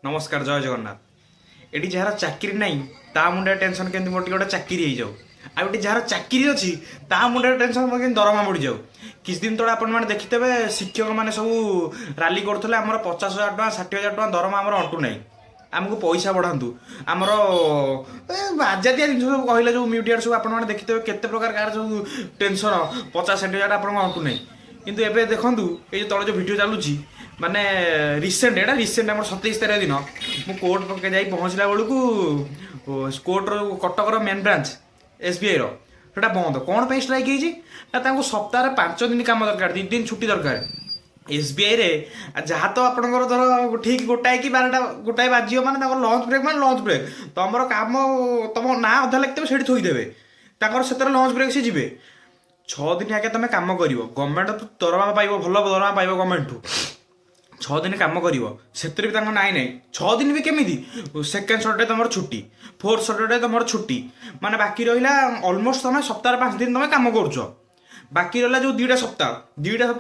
नमस्कार जय Jagannath. Eighty jar चाकरी नाई ता मुंडे टेंशन केमती मोर गोटे चाकरी हो जाऊ आ गोटे जार चाकरी अच्छी ता मुंडे टेंशन मोर केमती दरमा बढ़ी जाऊ। किछ दिन तले आपण मैंने देखिथे शिक्षक मैंने सब राली करते आमर 50,000 टका 60,000 टका दरमा आमर अंटू नाई आमको पैसा बढ़ातु आमर आजादिया जिन सब कहले जो मीडिया सब आप देखिथे केते प्रकार कार सब टेंशन 50-60,000 आप अंटू नाई किंतु एबे देखंतु ए तले जो वीडियो चलुची माने रिसेंट एटा रिसेंट आम 27 तारीख दिन मु कोर्ट पके जाई पहुँचला बेलू कोर्टर कटकर मेन ब्रांच एसबीआई रोटा बंद कौन पे स्ट्राइक होती सप्ताह 5 दिन काम दरकार 2 दिन छुट्टी दरकार एसबीआई रे जहाँ तो आपंकर धर ठीक गोटाए कि 12टा गोटाए बाजी मैंने लंच ब्रेक मैंने लंच ब्रेक तुम काम तुम ना अधा लगते से थोईदेवे से लंच ब्रेक से जी 6 दिन आगे तुम कम कर गवर्नमेंट दरमा पाइब भल दरमा पाइब गवर्नमेंट 6 दिन कम कर भी नाई नाई 6 दिन भी केमी सेकेंड सैटरडे तुम छुट्टी फोर्थ सैटरडे तुम छुट्टी माने बाकी रहा अलमोस्ट तुम सप्ताह 5 दिन तुम कम कर बाकी रहा जो 2टा सप्ताह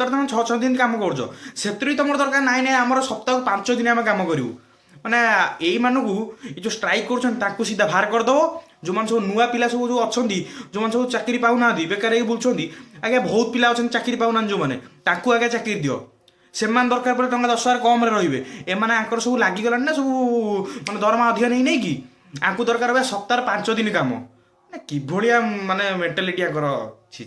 तुम 6 दिन कम कर तुम दरकार नाई नाई आम सप्ताह 5 दिन आम कम करूँ माने यही मानू जो स्ट्राइक कर सीधा बाहर करदेव जो मैंने सब नुआ पिला सब जो अच्छा जो मैंने सब चाकरी पाऊना बेकार ही बुलूँ आगे बहुत पिला अच्छा चाकरी पाऊना जो मैंने आगे चाकरी दियो से दरकार पड़े टंका 10,000 कम रे एमाने आंकर सब लगिगला ना सब माने दरमा अधिक नहीं नहीं कि आंकु दरकार सप्ताह 5 दिन काम कि माने मेंटालिटी आंकर छी।